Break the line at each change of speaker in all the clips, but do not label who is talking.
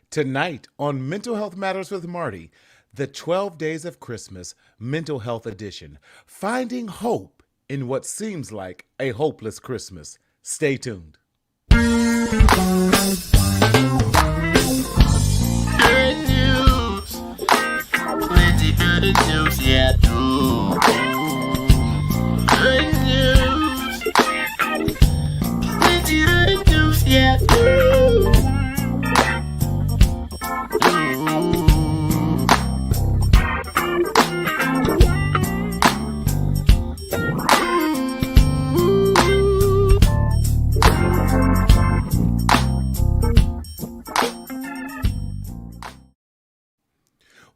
Tonight on Mental Health Matters with Marty, the 12 Days of Christmas Mental Health Edition. Finding hope in what seems like a hopeless Christmas. Stay tuned.
Good news. Plenty good news, yeah, true. Good news. Plenty good news, yeah, true.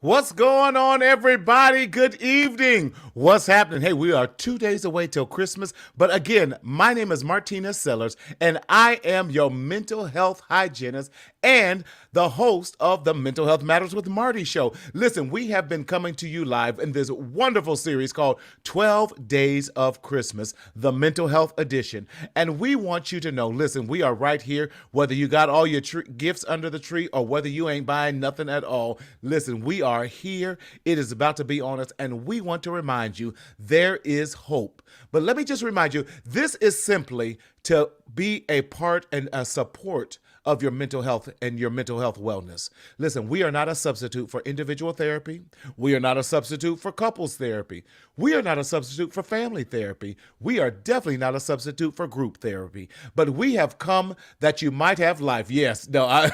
What's going on, everybody? Good evening. What's happening? Hey, we are 2 days away till Christmas. But again, my name is Martina Sellers, and I am your mental health hygienist and the host of the Mental Health Matters with Marty show. Listen, we have been coming to you live in this wonderful series called 12 Days of Christmas, the Mental Health Edition. And we want you to know, listen, we are right here, whether you got all your gifts under the tree or whether you ain't buying nothing at all. Listen, we are here. It is about to be on us, and we want to remind you there is hope. But let me just remind you, this is simply to be a part and a support of your mental health and your mental health wellness. Listen, we are not a substitute for individual therapy. We are not a substitute for couples therapy. We are not a substitute for family therapy. We are definitely not a substitute for group therapy. But we have come that you might have life. Yes, no,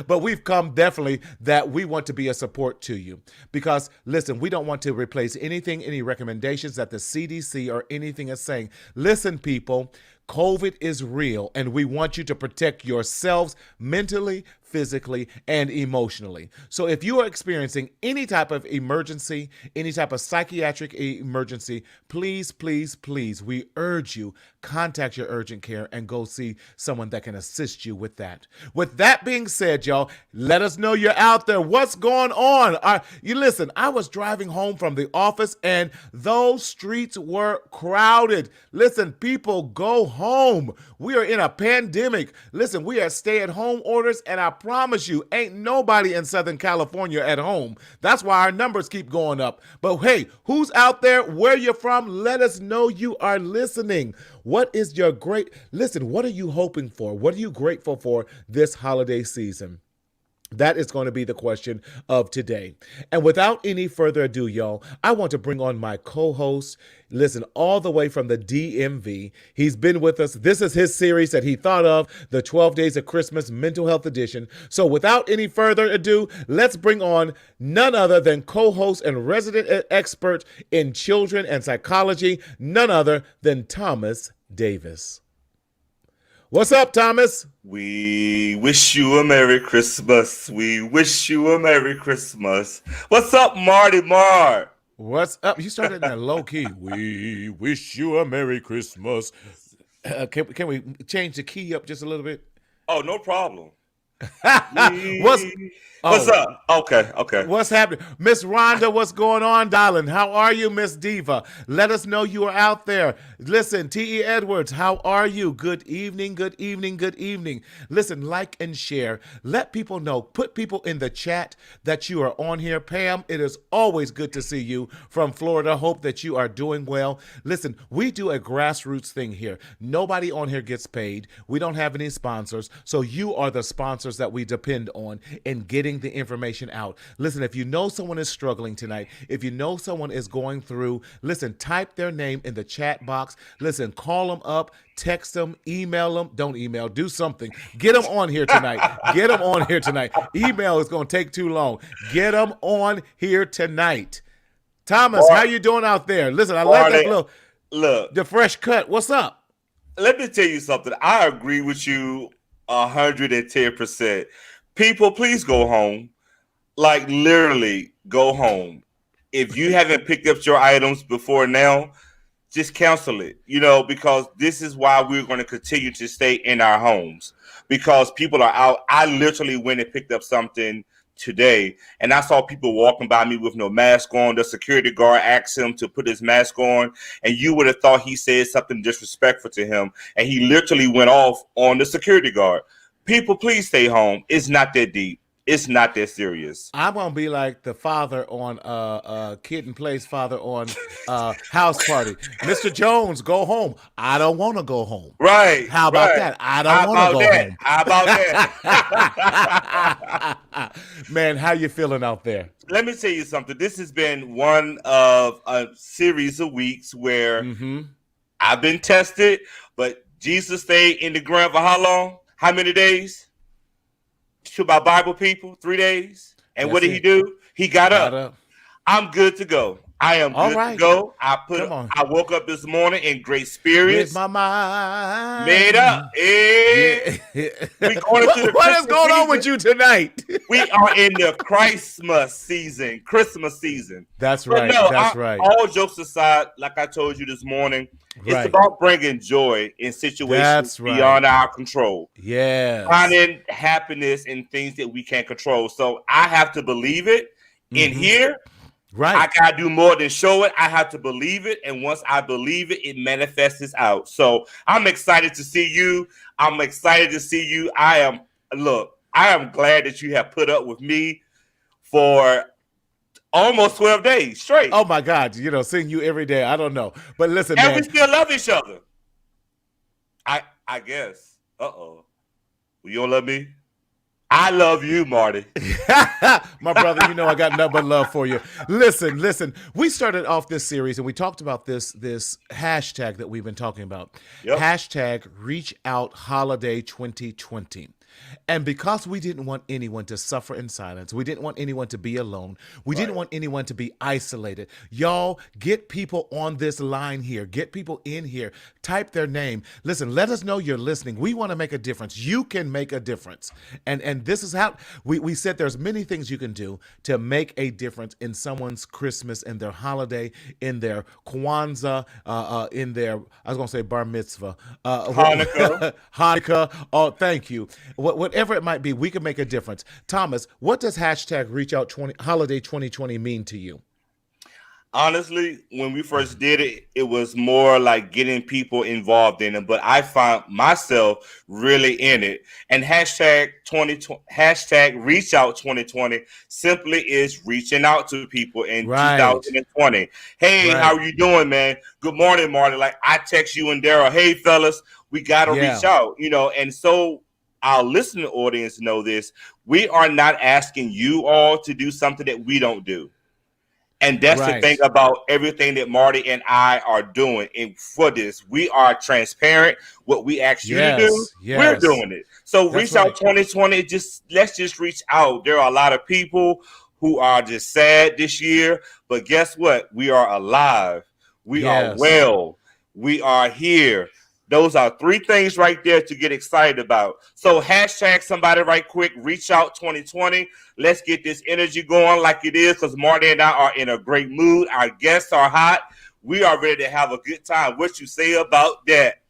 but we've come definitely that we want to be a support to you. Because listen, we don't want to replace anything, any recommendations that the CDC or anything is saying. Listen, people, COVID is real, and we want you to protect yourselves mentally, physically, and emotionally. So if you are experiencing any type of emergency, any type of psychiatric emergency, please, please, please, we urge you, contact your urgent care and go see someone that can assist you with that. With that being said, y'all, let us know you're out there. What's going on? You listen, I was driving home from the office and those streets were crowded. Listen, people, go home. We are in a pandemic. Listen, we are stay-at-home orders, and I promise you, ain't nobody in Southern California at home. That's why our numbers keep going up. But hey, who's out there? Where you're from? Let us know you are listening. What is your listen, what are you hoping for? What are you grateful for this holiday season? That is going to be the question of today. And without any further ado, y'all, I want to bring on my co-host, listen, all the way from the DMV. He's been with us. This is his series that he thought of, the 12 Days of Christmas Mental Health Edition. So without any further ado, let's bring on none other than co-host and resident expert in children and psychology, none other than Thomas Davis. What's up, Thomas?
We wish you a Merry Christmas. We wish you a Merry Christmas. What's up, Marty Mar?
What's up? You started in that low key. We wish you a Merry Christmas. Can we change the key up just a little bit?
Oh, no problem.
What's
up? Okay.
What's happening? Miss Rhonda, what's going on, darling? How are you, Miss Diva? Let us know you are out there. Listen, T.E. Edwards, how are you? Good evening, good evening, good evening. Listen, like and share. Let people know. Put people in the chat that you are on here. Pam, it is always good to see you from Florida. Hope that you are doing well. Listen, we do a grassroots thing here. Nobody on here gets paid. We don't have any sponsors. So you are the sponsors that we depend on in getting the information out. Listen, if you know someone is struggling tonight, if you know someone is going through, listen, type their name in the chat box. Listen, call them up, text them, email them. Don't email, do something. Get them on here tonight. Get them on here tonight. Email is going to take too long. Get them on here tonight. Thomas, how you doing out there? Listen, I like that the fresh cut. What's up?
Let me tell you something. I agree with you 110%. People, please go home. Like, literally, go home. If you haven't picked up your items before now, just cancel it, because this is why we're going to continue to stay in our homes, because people are out. I literally went and picked up something today, and I saw people walking by me with no mask on. The security guard asked him to put his mask on, and you would have thought he said something disrespectful to him, and he literally went off on the security guard. People, please stay home. It's not that deep. It's not that serious.
I'm gonna be like the father on Kid and Play's father on House Party. Mr. Jones, go home. I don't want to go home.
Right.
How about
right.
that? I
How
don't want to
about
go
that?
home.
How about that?
Man, how you feeling out there?
Let me tell you something. This has been one of a series of weeks where I've been tested, but Jesus stayed in the ground for how long? How many days? To my Bible people, 3 days. And
That's
what did
it.
he do? He got
Got
up.
up.
I'm good to go. I am
All
good
right.
to go.
Come on.
I woke up this morning in great
With
spirits.
my mind
Made up.
Yeah.
We going into the
What is
Christmas
going on
season.
with you tonight?
We are in the Christmas season.
That's
But
right.
no,
That's right.
all jokes aside, like I told you this morning,
Right.
it's about bringing joy in situations
That's right.
beyond our control.
Yes.
Finding happiness in things that we can't control. So I have to believe it in here.
Right.
I gotta do more than show it. I have to believe it, and once I believe it, it manifests out. So I'm excited to see you. I'm excited to see you. I am glad that you have put up with me for almost 12 days straight.
Oh my God! Seeing you every day. I don't know, but listen,
And
man.
we still love each other. I guess. You don't love me? I love you, Marty.
My brother, I got nothing but love for you. Listen. We started off this series and we talked about this hashtag that we've been talking about.
Yep.
Hashtag Reach Out Holiday 2020. And because we didn't want anyone to suffer in silence, we didn't want anyone to be alone, we didn't want anyone to be isolated. Y'all, get people on this line here. Get people in here. Type their name. Listen, let us know you're listening. We want to make a difference. You can make a difference. And this is how we said there's many things you can do to make a difference in someone's Christmas, in their holiday, in their Kwanzaa, in their, I was going to say bar mitzvah.
Hanukkah.
Hanukkah. Oh, thank you. Whatever it might be, we can make a difference. Thomas, what does hashtag Reach Out Holiday 2020 mean to you?
Honestly, when we first did it, it was more like getting people involved in it. But I found myself really in it. And hashtag Reach Out 2020 simply is reaching out to people in 2020. Hey, how are you doing, man? Good morning, Marty. Like I text you and Daryl, hey, fellas, we got to reach out, and so our listening audience know this. We are not asking you all to do something that we don't do. And that's the thing about everything that Marty and I are doing. And for this, we are transparent. What we ask you to do, we're doing it. So Reach Out 2020, let's just reach out. There are a lot of people who are just sad this year. But guess what? We are alive. We are well. We are here. Those are three things right there to get excited about. So hashtag somebody right quick, Reach Out 2020. Let's get this energy going like it is, because Marty and I are in a great mood. Our guests are hot. We are ready to have a good time. What you say about that?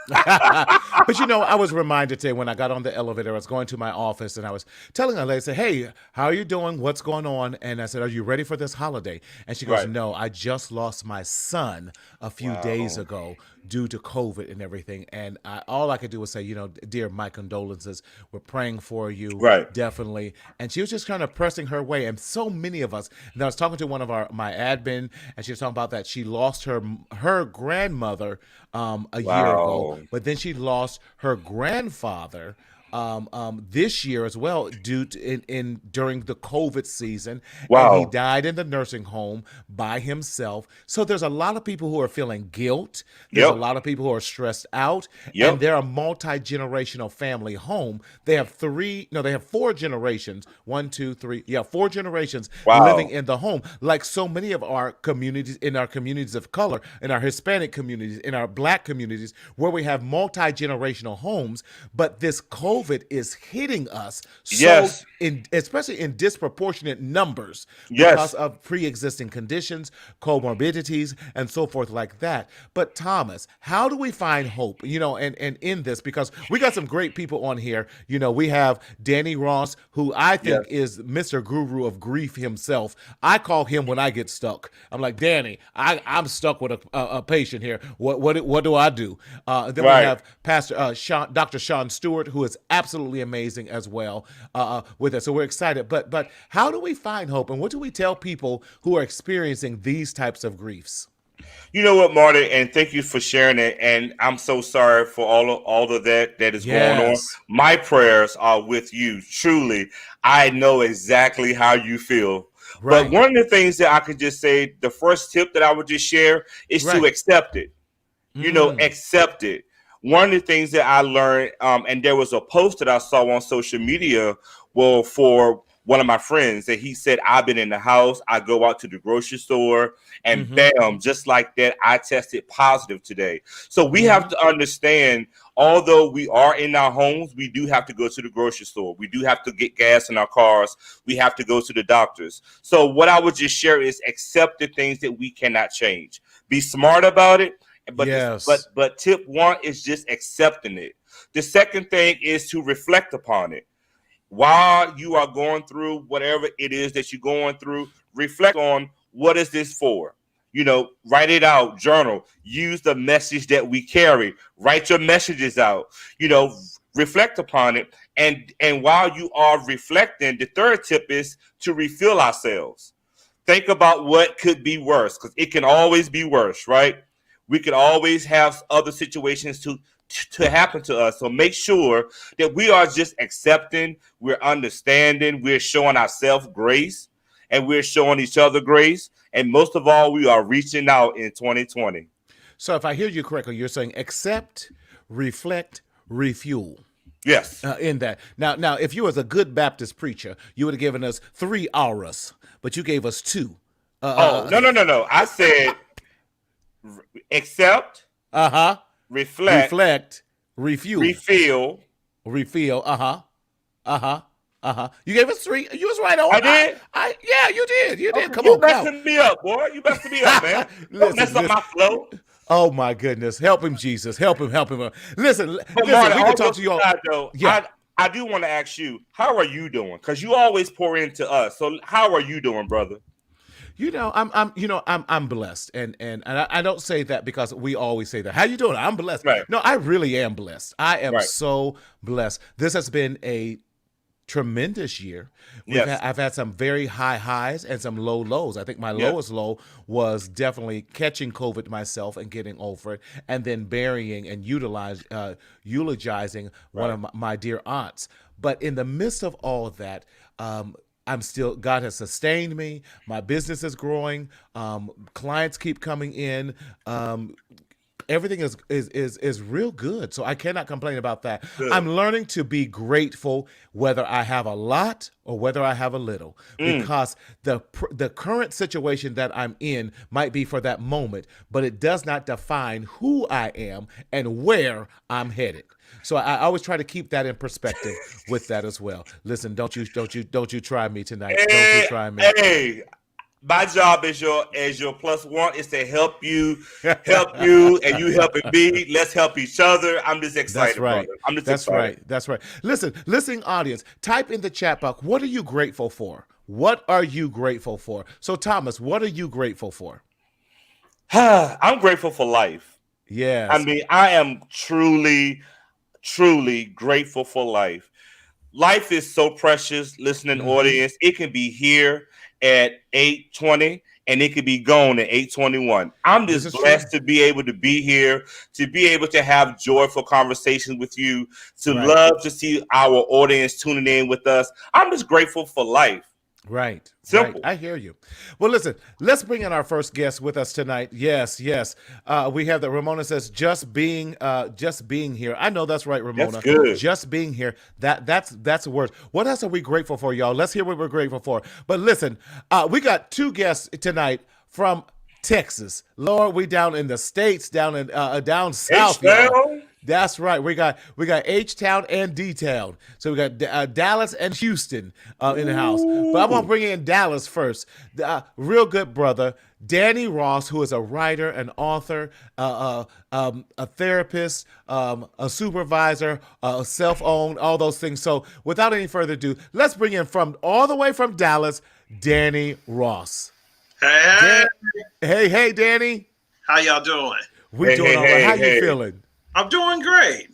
But I was reminded today when I got on the elevator, I was going to my office and I was telling a lady, I said, hey, how are you doing? What's going on? And I said, are you ready for this holiday? And she goes, no, I just lost my son a few days ago due to COVID and everything. And all I could do was say, dear, my condolences. We're praying for you. Definitely. And she was just kind of pressing her way. And so many of us, and I was talking to one of my admin, and she was talking about that she lost her grandmother a year ago, but then she lost her grandfather this year as well due to during the COVID season. And he died in the nursing home by himself. So there's a lot of people who are feeling guilt. There's a lot of people who are stressed out. And they're a multi-generational family home. They have four generations. 1, 2, 3. Yeah, 4 generations living in the home. Like so many of our communities, in our communities of color, in our Hispanic communities, in our Black communities, where we have multi-generational homes. But this COVID is hitting us especially in disproportionate numbers because of pre-existing conditions, comorbidities, and so forth like that. But Thomas, how do we find hope, and in this, because we got some great people on here. We have Danny Ross, who I think is Mr. Guru of grief himself. I call him when I get stuck. I'm like, Danny, I'm stuck with a patient here. What do I do? Then we have Pastor Dr. Sean Stewart, who is absolutely amazing as well with us. So we're excited. But how do we find hope, and what do we tell people who are experiencing these types of griefs?
You know what, Marty, and thank you for sharing it. And I'm so sorry for all of that is going on.
Yes.
My prayers are with you. Truly, I know exactly how you feel. But
Right.
one of the things that I could just say, the first tip that I would just share is to
Right.
accept it. Accept it. One of the things that I learned, and there was a post that I saw on social media, well, for one of my friends, that he said, I've been in the house, I go out to the grocery store, and bam, just like that, I tested positive today. So we have to understand, although we are in our homes, we do have to go to the grocery store. We do have to get gas in our cars. We have to go to the doctors. So what I would just share is accept the things that we cannot change. Be smart about it. But
Yes.
but tip one is just accepting it. The second thing is to reflect upon it. While you are going through whatever it is that you're going through, reflect on, what is this for? Write it out, journal, use the message that we carry, write your messages out, reflect upon it. And while you are reflecting, the third tip is to refill ourselves. Think about what could be worse, because it can always be worse, right? We could always have other situations to happen to us. So make sure that we are just accepting, we're understanding, we're showing ourselves grace, and we're showing each other grace. And most of all, we are reaching out in 2020.
So if I hear you correctly, you're saying accept, reflect, refuel.
Yes.
In that. Now, if you was a good Baptist preacher, you would have given us 3 auras, but you gave us 2.
No. I said accept, reflect,
refuel,
refill.
You gave us 3. You was right on.
I did?
Yeah, you did. You did. Come
You
on, now.
messing me up, boy. You messing me up, man. Don't mess up my flow.
Oh my goodness. Help him, Jesus. Help him. Listen,
But
we
Marty,
can talk to you all.
though,
Yeah.
I do want to ask you, how are you doing? Because you always pour into us. So how are you doing, brother?
I'm blessed, and I don't say that because we always say that. How you doing? I'm blessed.
Right.
No, I really am blessed. I am
Right.
so blessed. This has been a tremendous year.
Yes.
I've had some very high highs and some low lows. I think my lowest low was definitely catching COVID myself and getting over it, and then burying and eulogizing one of my dear aunts. But in the midst of all of that, God has sustained me. My business is growing. Clients keep coming in. Everything is real good. So I cannot complain about that.
Good.
I'm learning to be grateful whether I have a lot or whether I have a little, because the current situation that I'm in might be for that moment, but it does not define who I am and where I'm headed. So I always try to keep that in perspective with that as well. Listen, don't you try me tonight. Don't you try me.
Hey, my job as your +1 is to help you, and you helping me. Let's help each other. I'm just excited.
That's right.
Brother. I'm just
That's
excited.
right. That's right. Listen, listening audience, type in the chat box. What are you grateful for? What are you grateful for? So Thomas, what are you grateful for?
I'm grateful for life.
Yes.
I mean, I am truly grateful for life. Life is so precious, listening audience. It can be here at 8:20 and it could be gone at 8:21. I'm
This
just
is
blessed
true.
to be able to be here, to be able to have joyful conversations with you, to
Right.
love to see our audience tuning in with us. I'm just grateful for life.
Right.
Simple.
Right. I hear you. Well, listen, let's bring in our first guest with us tonight. Yes. We have that. Ramona says, just being here. I know that's right, Ramona.
That's good.
Just being here. That's a word. What else are we grateful for, y'all? Let's hear what we're grateful for. But listen, we got 2 guests tonight from Texas. Lord, we down in the States, down south, y'all.
H-Town?
That's right. We got H-Town and D-Town. So we got Dallas and Houston in the house. But I'm gonna bring in Dallas first. Real good brother, Danny Ross, who is a writer, an author, a therapist, a supervisor, self-owned, all those things. So without any further ado, let's bring in all the way from Dallas, Danny Ross.
Hey,
Hey, Danny.
how y'all doing?
We doing all right. How you feeling?
I'm doing great.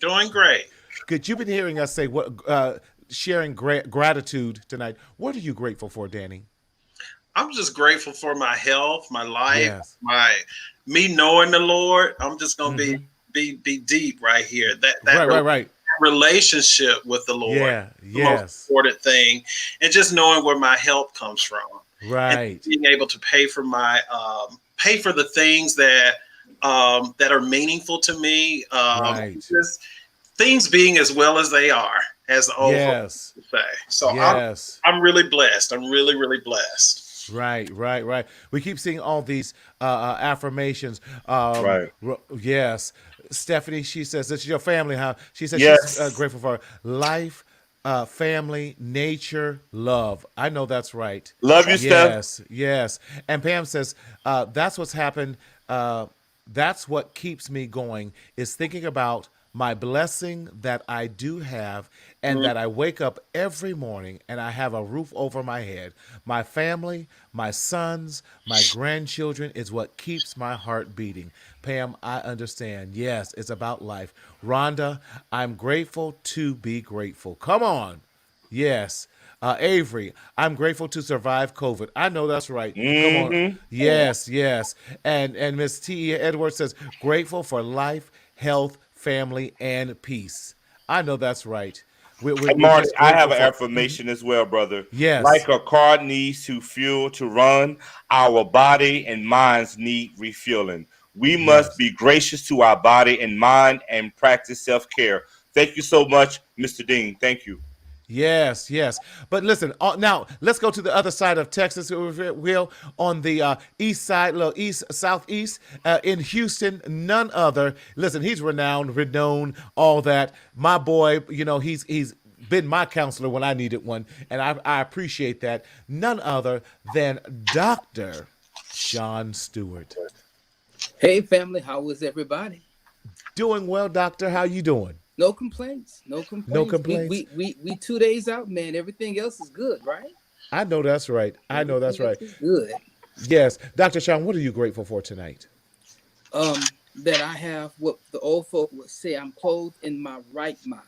good. You've been hearing us say what, sharing gratitude tonight. What are you grateful for, Danny?
I'm just grateful for my health, my life,
Yes.
my me knowing the Lord. I'm just gonna
Mhm.
be deep right here. That
Right.
relationship with the Lord,
Yeah.
the most
Yes.
important thing, and just knowing where my help comes from, and
Right.
being able to pay for my pay for the things that are meaningful to me.
Right.
Just things being as well as they are, as the old folks
Yes.
would say. So
Yes.
I'm really blessed. I'm really blessed.
Right. We keep seeing all these affirmations.
Right.
Yes. Stephanie, she says, this is your family, huh? She says she's
Yes.
grateful for life, family, nature, love. I know that's right.
Love you, Steph.
Yes. And Pam says, that's what's happened. That's what keeps me going is thinking about my blessing that I do have and that I wake up every morning and I have a roof over my head. My family, my sons, my grandchildren is what keeps my heart beating. Pam, I understand. Yes, it's about life. Rhonda, I'm grateful to be grateful. Come on. Yes. Avery, I'm grateful to survive COVID. I know that's right. Come on.
Mm-hmm.
Yes. And Miss T. E. Edwards says, grateful for life, health, family, and peace. I know that's right. We're
Mark,
just
I have
grateful
an
for.
affirmation as well, brother.
Yes.
Like a car needs to fuel to run, our body and minds need refueling. We must
Yes.
be gracious to our body and mind and practice self-care. Thank you so much, Mr. Dean. Thank you.
Yes. But listen, now let's go to the other side of Texas, if it will, on the east side, little east, southeast, in Houston. None other. Listen, he's renowned, all that. My boy, he's been my counselor when I needed one, and I appreciate that. None other than Dr. Sean Stewart.
Hey family, how is everybody?
Doing well, Doctor. How you doing?
No complaints. No
No
complaints. We
complaints.
we we we 2 days out, man. Everything else is good, right?
I know that's right. I know that's
Everything else
right.
is good.
Yes, Dr. Sean, what are you grateful for tonight?
That I have what the old folk would say, I'm clothed in my right mind.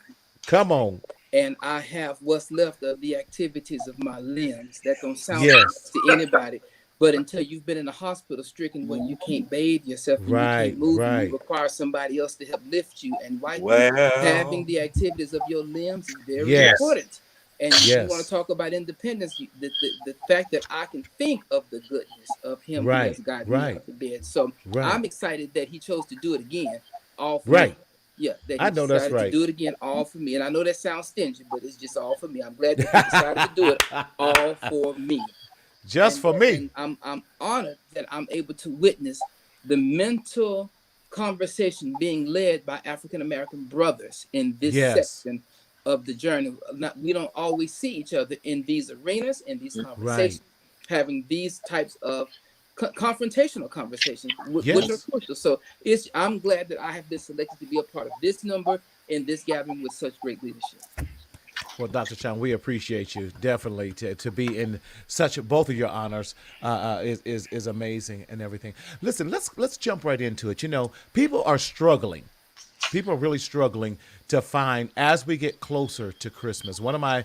Come on.
And I have what's left of the activities of my limbs. That don't sound
Yes.
to anybody. But until you've been in the hospital stricken where you can't bathe yourself and you can't move and you
Right.
require somebody else to help lift you and wipe you, having
Well,
the activities of your limbs is very
Yes.
important. And you want to
Yes.
talk about independence, the fact that I can think of the goodness of him who has
Right.
gotten me out
Right.
of the bed. So
Right.
I'm excited that he chose to do it again, all for
Right.
me. Yeah, that
I
he
know that's
decided to
right.
do it again, all for me. And I know that sounds stingy, but it's just all for me. I'm glad that he decided to do it all for me.
Just for me.
And I'm honored that I'm able to witness the mental conversation being led by African American brothers in this
Yes.
section of the journey. We don't always see each other in these arenas, in these
Right.
conversations, having these types of confrontational conversations, which are
Yes.
crucial. So I'm glad that I have been selected to be a part of this number in this gathering with such great leadership.
Well, Dr. Sean, we appreciate you definitely to be in such both of your honors is amazing and everything. Listen, let's jump right into it. People are struggling. People are really struggling to find as we get closer to Christmas. One of my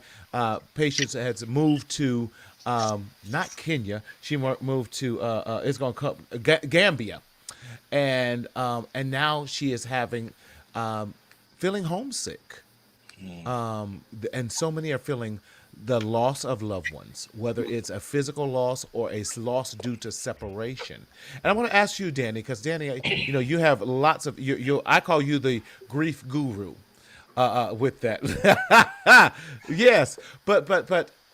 patients has moved to not Kenya. She moved to it's going to come Gambia, and now she is having feeling homesick. And so many are feeling the loss of loved ones, whether it's a physical loss or a loss due to separation. And I want to ask you, Danny, because Danny, you have lots of I call you the grief guru with that. Yes, but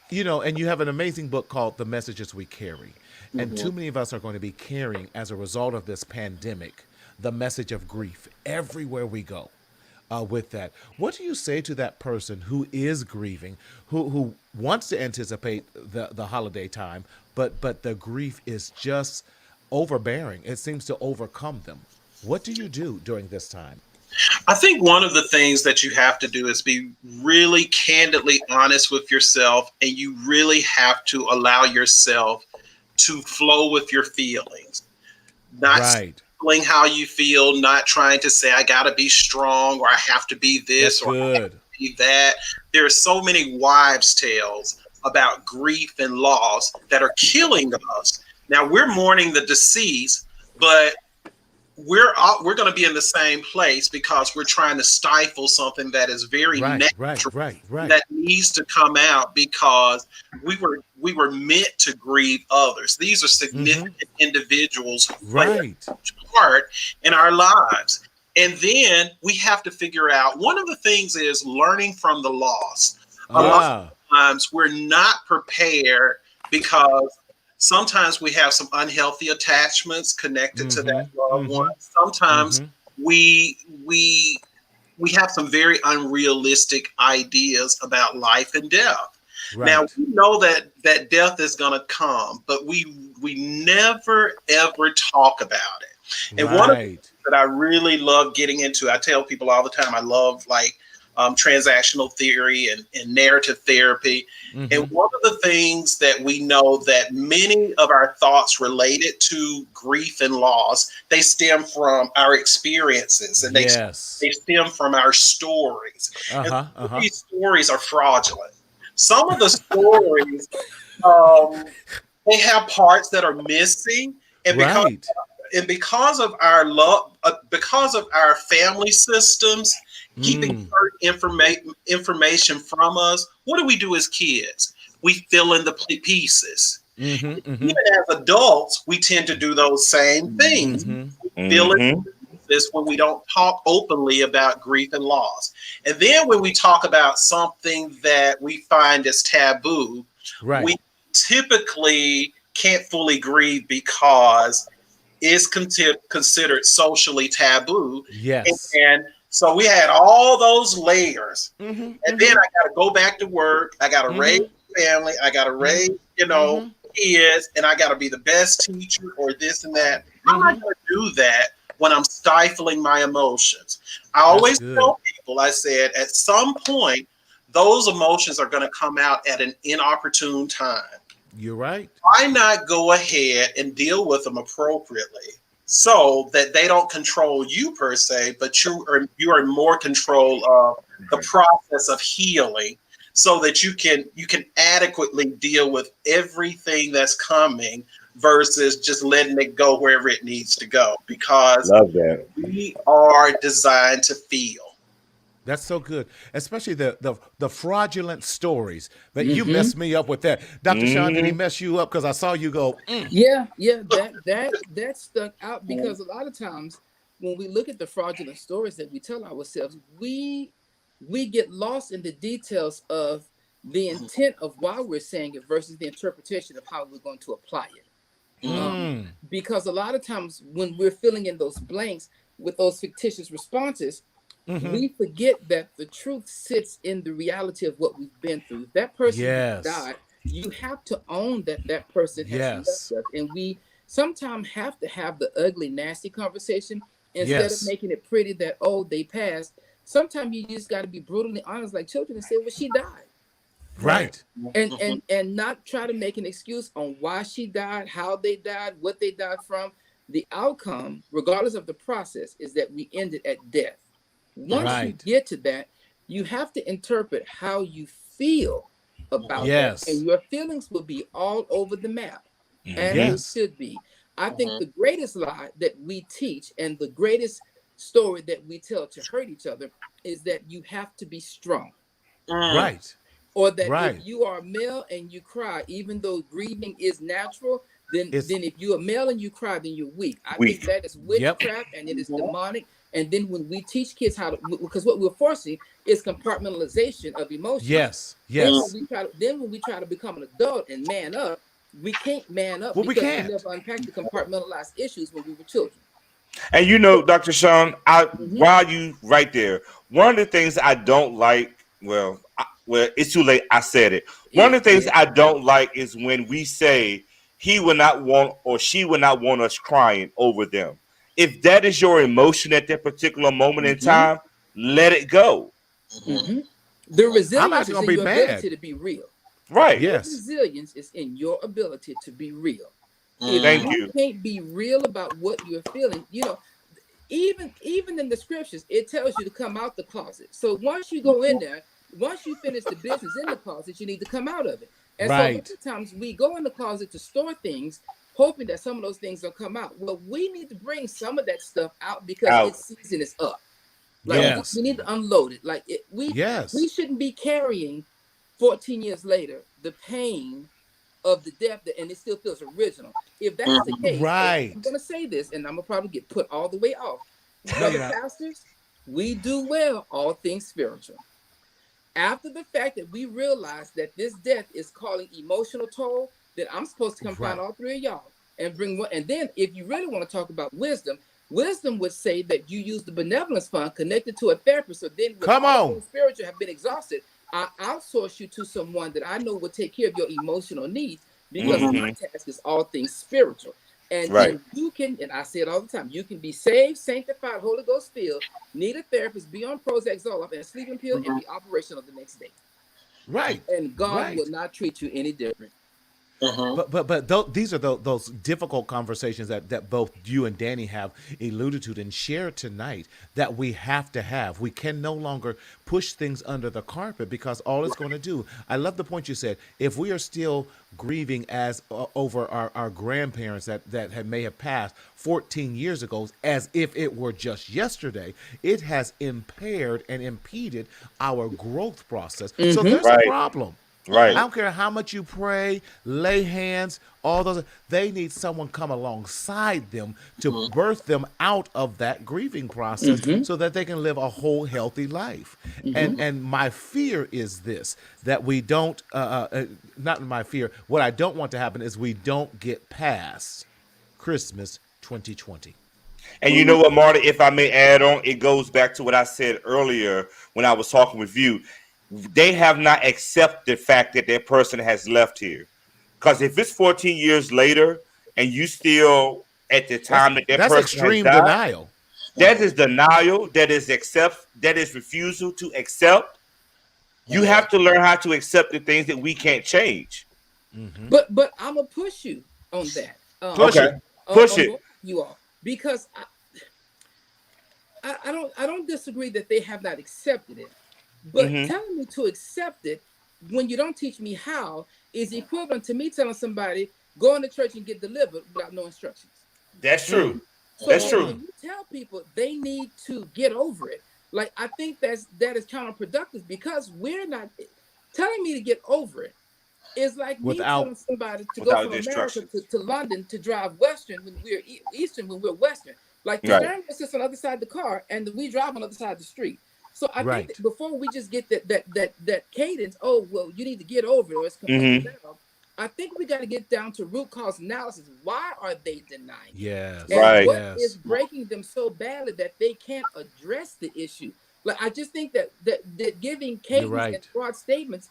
and you have an amazing book called The Messages We Carry. And too many of us are going to be carrying, as a result of this pandemic, the message of grief everywhere we go. With that, what do you say to that person who is grieving, who wants to anticipate the holiday time, but the grief is just overbearing? It seems to overcome them. What do you do during this time?
I think one of the things that you have to do is be really candidly honest with yourself, and you really have to allow yourself to flow with your feelings, not
Right.
stifling how you feel, not trying to say, I got to be strong or I have to be this
That's
or I have
good.
to be that. There are so many wives' tales about grief and loss that are killing us. Now, we're mourning the deceased, but we're going to be in the same place because we're trying to stifle something that is very
Right,
natural
right.
that needs to come out because we were meant to grieve others. These are significant individuals who play a
Right.
huge part in our lives. And then we have to figure out, one of the things is learning from the loss. A lot
Ah.
of times we're not prepared because sometimes we have some unhealthy attachments connected to that loved one. Sometimes we have some very unrealistic ideas about life and death.
Right.
Now we know that death is going to come, but we never ever talk about it. And one of the things that I really love getting into, I tell people all the time, I love like transactional theory and narrative therapy. And one of the things that we know that many of our thoughts related to grief and loss, they stem from our experiences and they stem from our stories. And these stories are fraudulent. Some of the stories, they have parts that are missing, and because of our love, because of our family systems keeping certain information from us, what do we do as kids? We fill in the pieces. Even as adults, we tend to do those same things. We fill in the pieces when we don't talk openly about grief and loss. And then when we talk about something that we find as taboo, we typically can't fully grieve because it's considered socially taboo. And so we had all those layers. And then I got to go back to work. I got to raise family. I got to raise, kids, and I got to be the best teacher or this and that. I'm not going to do that when I'm stifling my emotions. I always tell people, I said, at some point, those emotions are going to come out at an inopportune time.
You're right.
Why not go ahead and deal with them appropriately so that they don't control you per se, but you are in more control of the process of healing, so that you can adequately deal with everything that's coming versus just letting it go wherever it needs to go, because we are designed to feel.
That's so good, especially the fraudulent stories that you messed me up with that. Dr. Sean, did he mess you up? Because I saw you go.
Yeah, that stuck out, because a lot of times when we look at the fraudulent stories that we tell ourselves, we get lost in the details of the intent of why we're saying it versus the interpretation of how we're going to apply it. Because a lot of times when we're filling in those blanks with those fictitious responses, we forget that the truth sits in the reality of what we've been through. That person died. You have to own that person has left us. And we sometimes have to have the ugly, nasty conversation instead of making it pretty that, oh, they passed. Sometimes you just got to be brutally honest like children and say, well, she died.
Right.
And not try to make an excuse on why she died, how they died, what they died from. The outcome, regardless of the process, is that we ended at death. Once you get to that, you have to interpret how you feel about that. And your feelings will be all over the map. And it should be. I think the greatest lie that we teach and the greatest story that we tell to hurt each other is that you have to be strong.
Right.
Or that if you are male and you cry, even though grieving is natural, then if you are male and you cry, then you're weak. I think that is witchcraft and it is demonic. And then when we teach kids how to, because what we're forcing is compartmentalization of emotions. Then when we try to become an adult and man up, we can't man up because we never unpacked the compartmentalized issues when we were children.
And Dr. Sean, while you right there, one of the things I don't like, well, it's too late. I said it. One of the things I don't like is when we say he would not want or she would not want us crying over them. If that is your emotion at that particular moment in time, let it go.
The resilience is in your ability to be real.
Right.
Resilience is in your ability to be real. If
Thank
you
you.
can't be real about what you're feeling, even in the scriptures, it tells you to come out the closet. So once you go in there, once you finish the business in the closet, you need to come out of it. And so a lot
Right.
of times we go in the closet to store things, hoping that some of those things will come out. Well, we need to bring some of that stuff out because
Out.
its season is up. Like
Yes.
we need to unload it. Like we
Yes.
shouldn't be carrying 14 years later the pain of the death, and it still feels original. If that's the case, and
Right.
I'm gonna say this, and I'm gonna probably get put all the way off.
No,
Brother
you're not.
pastors, we do well all things spiritual. After the fact that we realize that this death is calling emotional toll, then I'm supposed to come find
Right.
all three of y'all and bring one. And then if you really want to talk about wisdom, wisdom would say that you use the benevolence fund connected to a therapist. So then when
Come
all
on.
things spiritual have been exhausted, I outsource you to someone that I know will take care of your emotional needs because my task is all things spiritual. And
Right.
then you can, and I say it all the time, you can be saved, sanctified, Holy Ghost filled, need a therapist, be on Prozac, Zoloft, and a sleeping pill, and be operational the next day.
Right.
And God
Right.
will not treat you any different.
But these are those difficult conversations that both you and Danny have alluded to and shared tonight that we have to have. We can no longer push things under the carpet because all it's going to do. I love the point you said. If we are still grieving as over our grandparents that may have passed 14 years ago as if it were just yesterday, it has impaired and impeded our growth process. So there's
Right.
a problem.
Right.
I don't care how much you pray, lay hands, all those. They need someone come alongside them to birth them out of that grieving process so that they can live a whole, healthy life. And my fear is this, that we don't, not my fear, what I don't want to happen is we don't get past Christmas 2020.
And you know what, Marty, if I may add on, it goes back to what I said earlier when I was talking with you. They have not accepted the fact that that person has left here. Because if it's 14 years later and you still at the time that
That's
person
extreme
has died,
denial.
that is denial, that is refusal to accept. You have to learn how to accept the things that we can't change.
But I'm gonna push you on that.
Push
Okay.
it.
Push it.
both you all, because I don't disagree that they have not accepted it, but telling me to accept it when you don't teach me how is equivalent to me telling somebody go into church and get delivered without no instructions.
That's true.
So
That's true.
when you tell people they need to get over it, like I think that is counterproductive because we're not telling me to get over it. It's like me telling somebody to go
without
from America
instructions.
to London to drive Western when we're Eastern when we're Western. Like the
Right.
steering wheel sits on the other side of the car and we drive on the other side of the street. So I
Right.
think that before we just get that cadence, oh well, you need to get over it or it's coming down. I think we got to get down to root cause analysis. Why are they denying?
Yes.
And
Right.
what is breaking them so badly that they can't address the issue? Like I just think that giving cadence
right.
and broad statements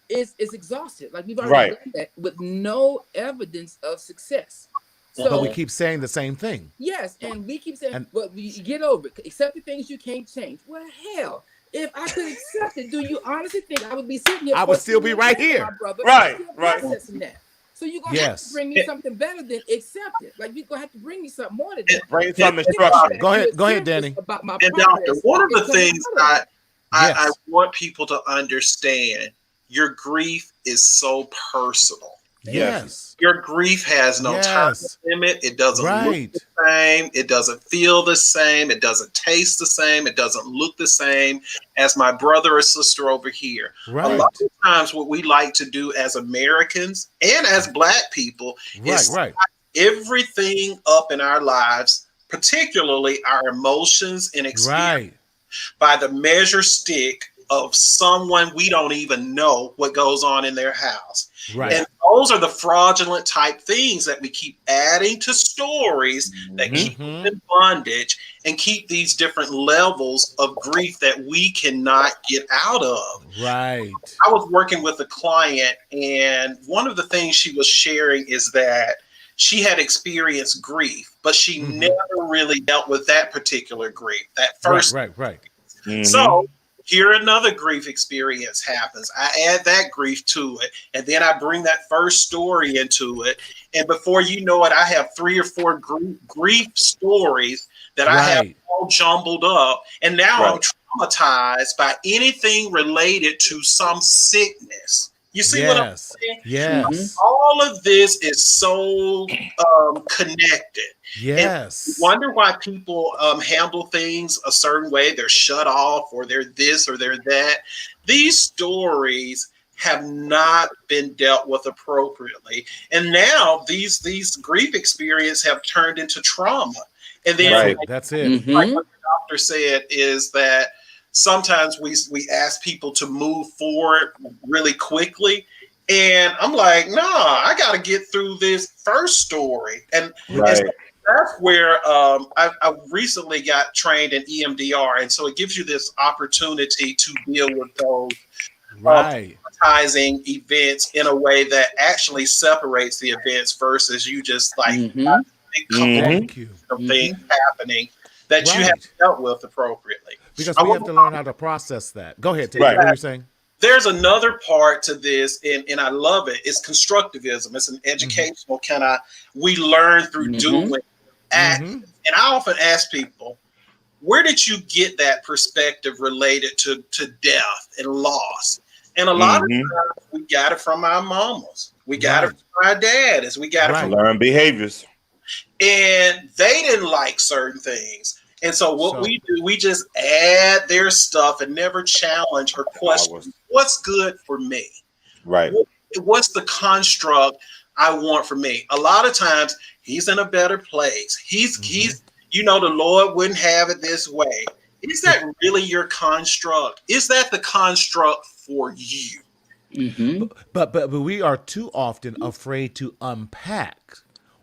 is exhausted. Like we've already done that with no evidence of success. So
But we keep saying the same thing.
yes, and we keep saying,
And-
"Well, you get over it. Accept the things you can't change." Well, hell, if I could accept it, do you honestly think I would be sitting here?
I would still be
14
right
years later,
here.
my brother,
Right,
still
right.
processing that. So you're gonna have
Yes.
to bring me something better than accept it. Like you're gonna have to bring me something more than that.
Bring some
If
instruction.
Go ahead,
you're serious
Danny.
About my
And
progress,
doctor, one of the
it's coming
things
out of it.
I
Yes.
want people to understand, your grief is so personal.
Yes.
Your grief has no time
Yes.
limit. It doesn't look
Right.
the same. It doesn't feel the same. It doesn't taste the same. It doesn't look the same as my brother or sister over here. A
Right.
lot of times what we like to do as Americans and as Black people is
Right.
everything up in our lives, particularly our emotions and experience,
Right.
by the measure stick of someone we don't even know what goes on in their house.
Right.
And those are the fraudulent type things that we keep adding to stories that keep us in bondage and keep these different levels of grief that we cannot get out of.
Right.
I was working with a client, and one of the things she was sharing is that she had experienced grief, but she never really dealt with that particular grief, that first.
Right.
So Here another grief experience happens. I add that grief to it, and then I bring that first story into it. And before you know it, I have 3 or 4 grief stories that I have
Right.
all jumbled up. And now
Right.
I'm traumatized by anything related to some sickness. You see what I'm
Yes.
saying?
Yes.
All of this is so connected.
Yes.
Wonder why people handle things a certain way. They're shut off, or they're this, or they're that. These stories have not been dealt with appropriately, and now these grief experience have turned into trauma. And then,
Right.
That's it.
like what the doctor said, is that sometimes we ask people to move forward really quickly. And I'm like, nah, I got to get through this first story. And
Right.
so that's where I recently got trained in EMDR. And so it gives you this opportunity to deal with those
Right.
traumatizing events in a way that actually separates the events versus you just like
Mhm.
big couple
Thank you.
of things happening that you
Right.
have dealt with appropriately.
Because
I
we have
want-
to learn how to process that. Go ahead, Ted.
Right.
What were you saying?
There's another part to this, and I love it. It's constructivism. It's an educational kind of, we learn through doing act.
Mhm.
And I often ask people, where did you get that perspective related to death and loss? And a lot of
Mhm.
times we got it from our mamas. We got it
Right.
from our dads. We got it
Right.
from,
Learn behaviors.
and they didn't like certain things. And so what
So-
we do, we just add their stuff and never challenge or question what's good for me.
Right.
What's the construct I want for me? A lot of times he's in a better place. He's the Lord wouldn't have it this way. Is that really your construct? Is that the construct for you?
Mhm.
But we are too often afraid to unpack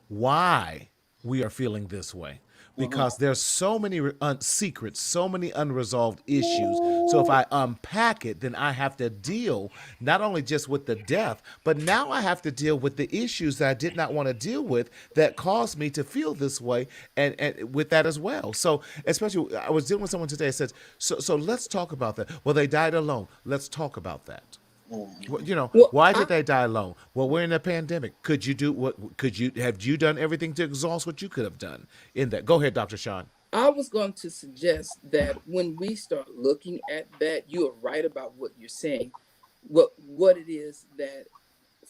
why we are feeling this way, because there's so many secrets, so many unresolved issues. So if I unpack it, then I have to deal not only just with the death, but now I have to deal with the issues that I did not want to deal with that caused me to feel this way, and with that as well. So especially, I was dealing with someone today that says, so let's talk about that. Well, they died alone. Let's talk about that. Well,
Well,
why did they die alone? Well, we're in a pandemic. Have you done everything to exhaust what you could have done in that? Go ahead, Dr. Sean.
I was going to suggest that when we start looking at that, you are right about what you're saying. What it is that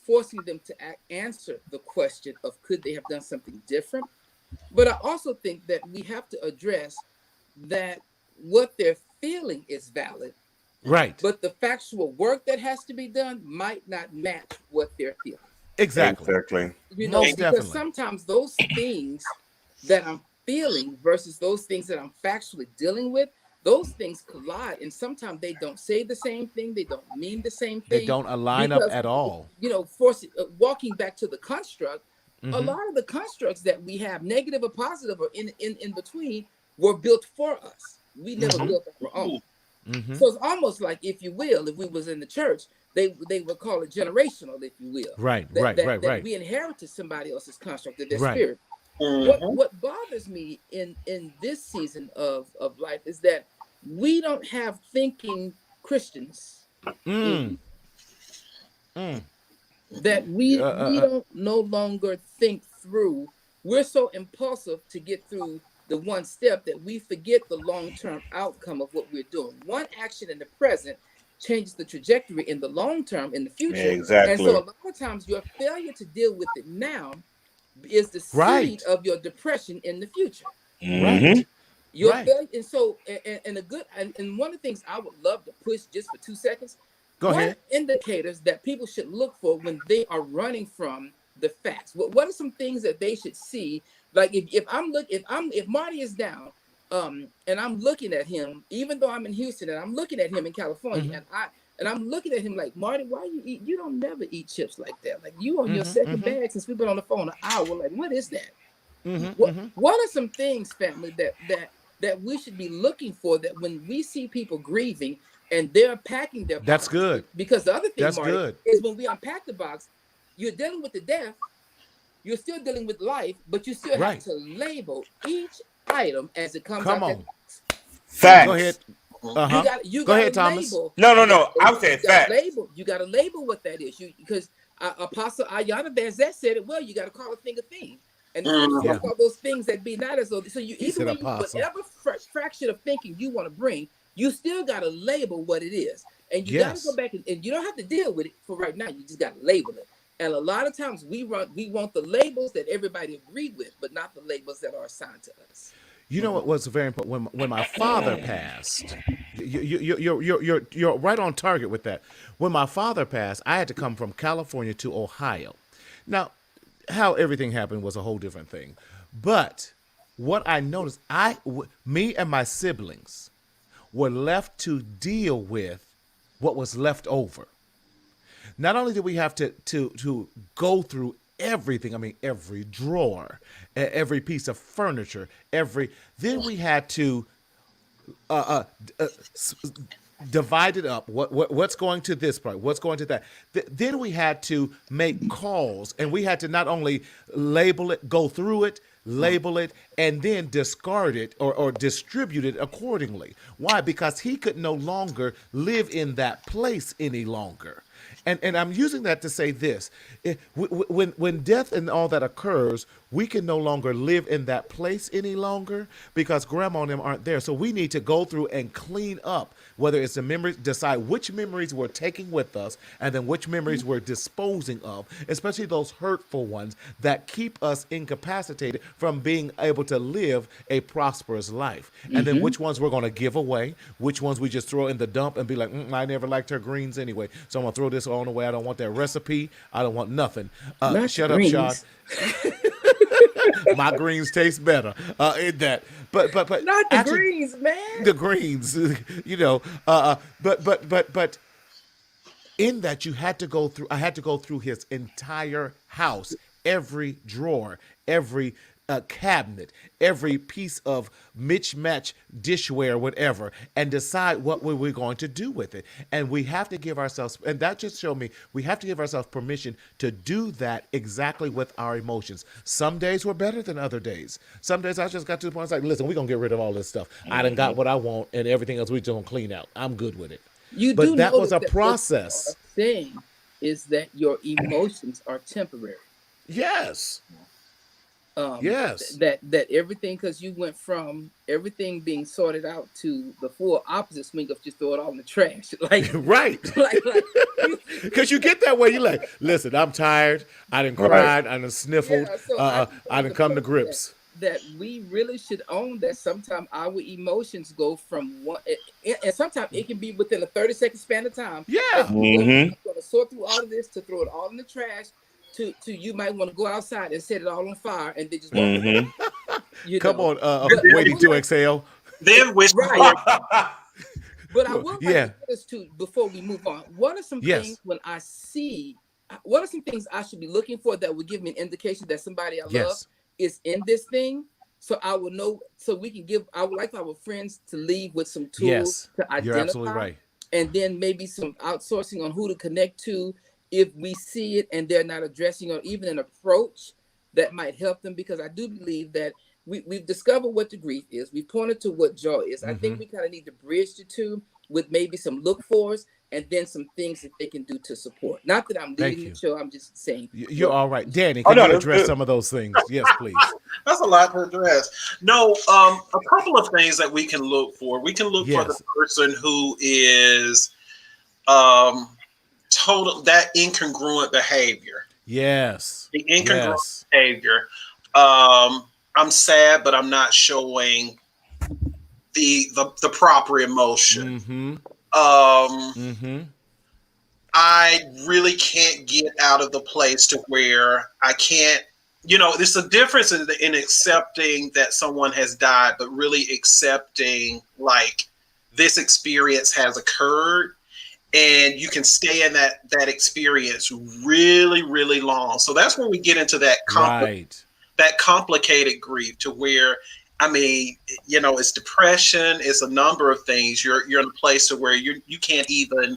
forcing them to answer the question of could they have done something different. But I also think that we have to address that what they're feeling is valid,
Right.
but the factual work that has to be done might not match what they're feeling.
Exactly.
Exactly.
Most
because
definitely.
sometimes those things that I'm feeling versus those things that I'm factually dealing with, those things collide, and sometimes they don't say the same thing, they don't mean the same thing.
They don't align up
because,
at all.
walking back to the construct, a
Mhm.
lot of the constructs that we have, negative or positive or in between, were built for us. We never
Mhm.
built our own.
Mhm.
So it's almost like, if you will, if we was in the church, they would call it generational, if you will.
Right.
That we inherited somebody else's construct of their
Right.
spirit. What bothers me in this season of life is that we don't have thinking Christians.
Mm. Mm.
That we
Uh,
don't no longer think through. We're so impulsive to get through the one step that we forget the long-term outcome of what we're doing. One action in the present changes the trajectory in the long term, in the future. And
Exactly.
so a lot of times your failure to deal with it now is the seed
Right.
of your depression in the future.
Mhm.
Your
Right.
failure, and so and one of the things I would love to push just for 2 seconds.
Go
What
ahead.
are indicators that people should look for when they are running from the facts? What are some things that they should see? Like if Marty is down, and I'm looking at him, even though I'm in Houston and I'm looking at him in California, and I'm looking at him like, Marty, why you don't never eat chips like that? Like, you on your second bag since we've been on the phone an hour. Like, what is that? What are some things, family, that we should be looking for, that when we see people grieving and they're packing their
That's
boxes?
good.
Because the other thing,
That's
Marty,
good.
is when we unpack the box, you're dealing with the death, you're still dealing with life, but you still
Right.
have to label each item as it comes
Come
out
on.
that box.
Facts.
Go ahead. Uh-huh.
You
Go
got
ahead,
to
Thomas.
label.
No. I
You
was saying
gotta
facts.
label. You got to label what that is. Because Apostle Ayana Vanzette said it well. You got to call a thing a thing. And
Mhm.
Yeah.
so those things that be not as though. So you
He
even
said
when you
apostle.
whatever fraction of thinking you want to bring, you still got to label what it is. And you got to
Yes.
go back and you don't have to deal with it for right now. You just got to label it. And a lot of times we want the labels that everybody agree with, but not the labels that are assigned to us.
You know what was very important when my father passed. You're right on target with that. When my father passed, I had to come from California to Ohio. Now, how everything happened was a whole different thing, but what I noticed, me and my siblings were left to deal with what was left over. Not only did we have to go through everything, I mean every drawer, every piece of furniture, then we had to divide it up. What's going to this part? What's going to that? Then we had to make calls, and we had to not only label it, go through it, label it, and then discard it or distribute it accordingly. Why? Because he could no longer live in that place any longer. And I'm using that to say this: when death and all that occurs, we can no longer live in that place any longer because grandma and them aren't there. So we need to go through and clean up, whether it's the memories, decide which memories we're taking with us, and then which memories we're disposing of, especially those hurtful ones that keep us incapacitated from being able to live a prosperous life. And then which ones we're going to give away, which ones we just throw in the dump and be like, I never liked her greens anyway, so I'm going to throw this on away. I don't want that recipe. I don't want nothing.
Not
Shut
greens.
up, Sean. My greens taste better in that. But
Not the
actually,
greens, man.
the greens, but in that you had to go through. I had to go through his entire house, every drawer, every cabinet, every piece of mismatch dishware, whatever, and decide what we were going to do with it. And we have to give ourselves, and that just showed me, we have to give ourselves permission to do that exactly with our emotions. Some days were better than other days. Some days I just got to the point, it's like, listen, we're going to get rid of all this stuff. I done got what I want, and everything else we just going to clean out. I'm good with it. But that was a process.
What you are saying is that your emotions are temporary.
Yes. Yes.
That everything, because you went from everything being sorted out to the full opposite swing of just throw it all in the trash. Like
Right. Because you get that way. You're like, listen, I'm tired. I done cried. I done sniffled.
Yeah, so
I done come to grips.
That we really should own that sometimes our emotions go from one, and sometimes it can be within a 30-second span of time.
Yeah.
I'm going to sort through all of this to throw it all in the trash. To you might want to go outside and set it all on fire and then just walk away.
Come on, waiting to exhale.
Then wish
Right. But I will like
Yeah.
to get us to, before we move on, what are some
Yes.
things when I see, what are some things I should be looking for that would give me an indication that somebody I love
Yes.
is in this thing, so I will know, so we can give, I would like our friends to leave with some tools
Yes.
to identify,
You're absolutely right.
and then maybe some outsourcing on who to connect to if we see it and they're not addressing, or even an approach that might help them, because I do believe that we've discovered what the grief is. We've pointed to what joy is. I think we kind of need to bridge the two with maybe some look fors and then some things that they can do to support. Not that I'm leading the show, I'm just saying.
You're all right. Danny, can you address some of those things? Yes, please.
That's a lot to address. No, a couple of things that we can look for. We can look for the person who is total, that incongruent behavior.
Yes.
The incongruent behavior. I'm sad, but I'm not showing the proper emotion. I really can't get out of the place to where I can't, there's a difference in accepting that someone has died, but really accepting like this experience has occurred, and you can stay in that experience really, really long. So that's when we get into that complicated grief, to where, I mean, it's depression, it's a number of things. You're in a place to where you can't even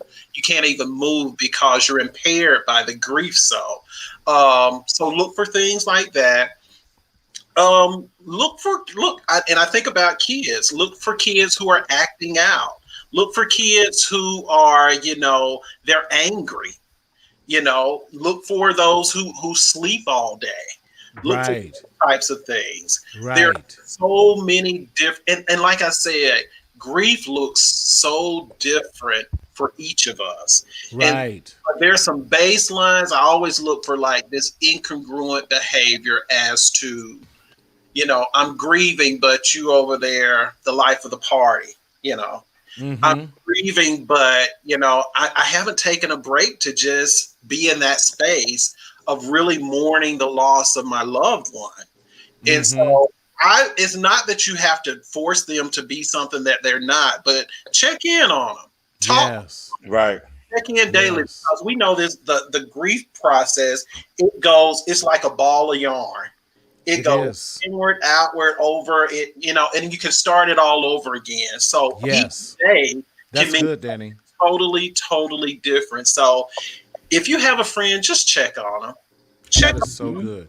move because you're impaired by the grief. So look for things like that. And I think about kids. Look for kids who are acting out. Look for kids who are, they're angry. Look for those who sleep all day. Look for
Right.
those types of things. There are
Right.
so many different, and like I said, grief looks so different for each of us. And
Right.
there's some baselines. I always look for like this incongruent behavior as to, I'm grieving, but you over there, the life of the party,
Mm-hmm.
I'm grieving, but I haven't taken a break to just be in that space of really mourning the loss of my loved one. And
Mm-hmm.
so it's not that you have to force them to be something that they're not, but check in on them. Talk,
Yes.
Right.
check in daily,
Yes.
because we know this the grief process, it's like a ball of yarn. It goes
is.
inward, outward, over it, and you can start it all over again. So
Yes.
each day
That's
can be
good, Danny.
totally different. So if you have a friend, just check on them. Check
That is so
on them.
good.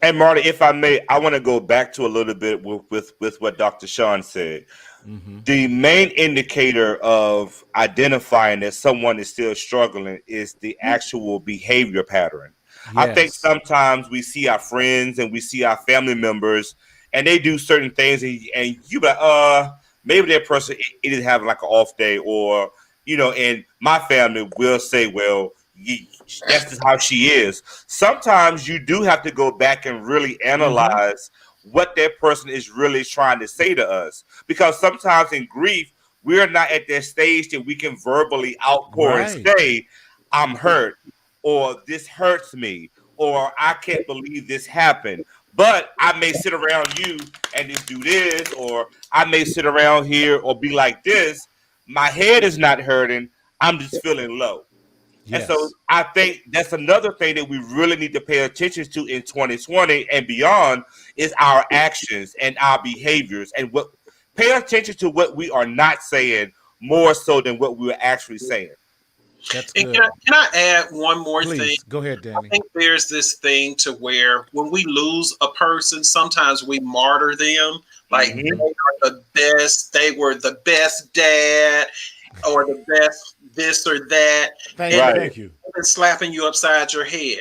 And Marty, if I may, I want to go back to a little bit with what Dr. Sean said.
Mm-hmm.
The main indicator of identifying that someone is still struggling is the actual behavior pattern. I think
Yes.
sometimes we see our friends and we see our family members and they do certain things and you be like, maybe that person it didn't have like an off day, or and my family will say, well, that's just how she is. Sometimes you do have to go back and really analyze what that person is really trying to say to us, because sometimes in grief we're not at that stage that we can verbally outpour and
Right.
say, I'm hurt, or this hurts me, or I can't believe this happened. But I may sit around you and just do this, or I may sit around here or be like this. My head is not hurting. I'm just feeling low.
Yes.
And so I think that's another thing that we really need to pay attention to in 2020 and beyond is our actions and our behaviors, and pay attention to what we are not saying more so than what we're actually saying.
That's
And
good.
can I add one more thing?
Please go ahead,
I
Danny.
think there's this thing to where when we lose a person, sometimes we martyr them. Like
Mhm.
they are the best, they were the best dad, or the best this or that,
Thank
and
you.
Right.
Thank you.
and slapping you upside your head.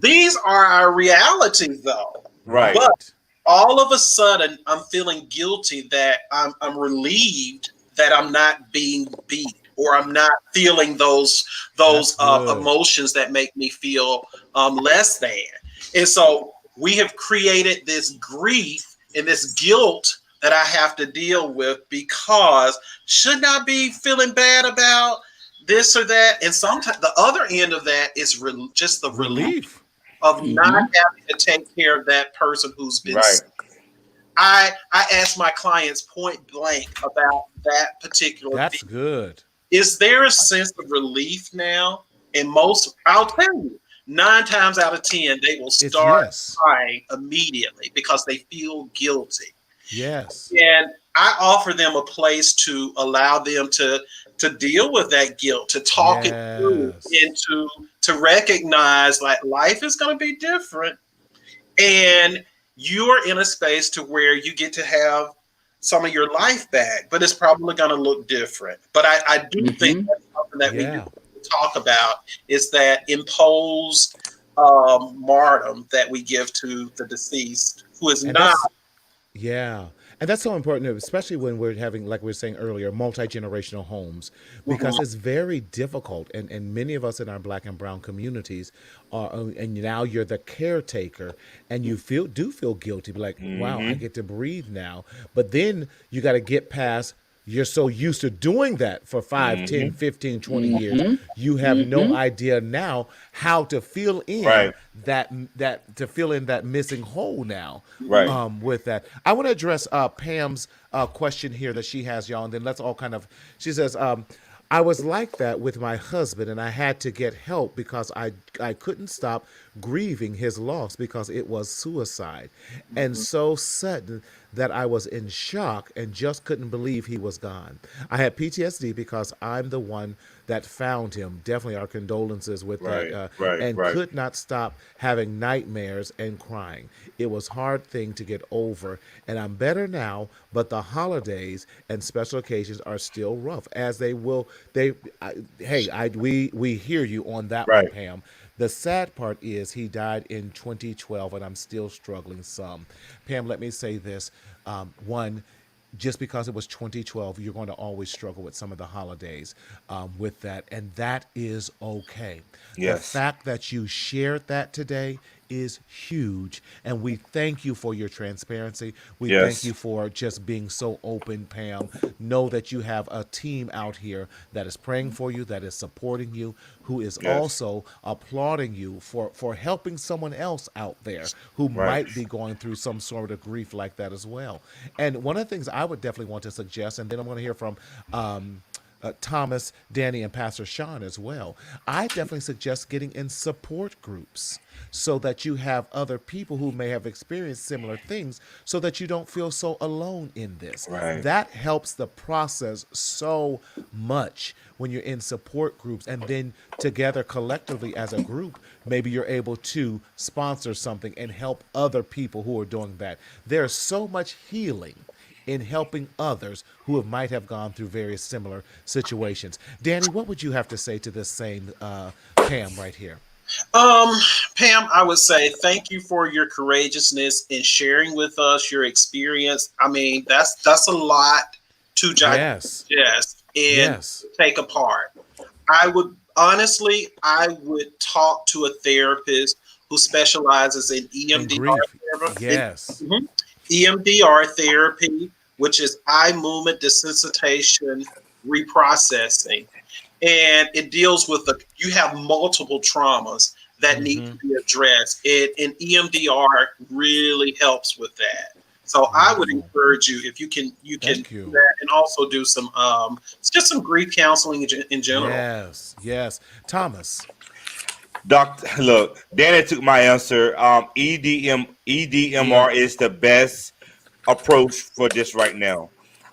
These are our realities, though.
Right.
But all of a sudden, I'm feeling guilty that I'm relieved that I'm not being beat, or I'm not feeling those
That's good.
emotions that make me feel less than. And so we have created this grief and this guilt that I have to deal with, because shouldn't I be feeling bad about this or that? And sometimes the other end of that is just the relief of not having to take care of that person who's been
Right.
sick. I ask my clients point blank about that particular
That's
thing.
good.
Is there a sense of relief now? And I'll tell you, 9 times out of 10, they will
It's
start
yes.
crying immediately because they feel guilty.
Yes.
And I offer them a place to allow them to deal with that guilt, to talk it through,
Yes.
and to recognize like life is going to be different, and you are in a space to where you get to have some of your life back, but it's probably going to look different. But I do think that's something that we
Yeah.
do talk about, is that imposed martyrdom that we give to the deceased, who is
And
not.
that's yeah. And that's so important, especially when we're having, like we were saying earlier, multi-generational homes, because it's very difficult. And many of us in our Black and brown communities are, and now you're the caretaker, and you do feel guilty, like, wow, I get to breathe now. But then you got to get past, you're so used to doing that for 5, 10, 15, 20 years. You have no idea now how to fill in
Right.
that missing hole now.
Right.
With that, I want to address Pam's question here that she has, y'all, and then let's all kind of. She says, "I was like that with my husband, and I had to get help because I couldn't stop grieving his loss because it was suicide, and so sudden that I was in shock and just couldn't believe he was gone. I had PTSD because I'm the one that found him. Definitely our condolences with
Right,
that.
right,
And
right.
could not stop having nightmares and crying. It was hard thing to get over, and I'm better now. But the holidays and special occasions are still rough, as they will. We hear you on that one,
Right.
Pam. The sad part is he died in 2012, and I'm still struggling some. Pam, let me say this. One, just because it was 2012, you're going to always struggle with some of the holidays with that, and that is okay. The
Yes.
fact that you shared that today is huge, and we thank you for your transparency. We thank
Yes.
you for just being so open, Pam. Know that you have a team out here that is praying for you, that is supporting you, who is
Yes.
also applauding you for helping someone else out there who
Right.
might be going through some sort of grief like that as well. And one of the things I would definitely want to suggest, and then I'm going to hear from Thomas, Danny, and Pastor Sean as well. I definitely suggest getting in support groups so that you have other people who may have experienced similar things so that you don't feel so alone in this.
Right.
That helps the process so much when you're in support groups, and then together collectively as a group, maybe you're able to sponsor something and help other people who are doing that. There's so much healing in helping others who might have gone through various similar situations. Danny, what would you have to say to this same Pam right here?
Pam, I would say thank you for your courageousness in sharing with us your experience. I mean, that's a lot to
Yes.
digest and
Yes.
take apart. I would talk to a therapist who specializes in
In
EMDR
grief.
therapy.
Yes.
EMDR therapy, which is eye movement desensitization reprocessing. And it deals with you have multiple traumas that need to be addressed. And EMDR really helps with that. So I would encourage you, if you can
Thank
do
you.
that, and also do some just some grief counseling in general.
Yes. Yes. Thomas.
Doctor, look, Danny took my answer. EDMR is the best approach for this right now.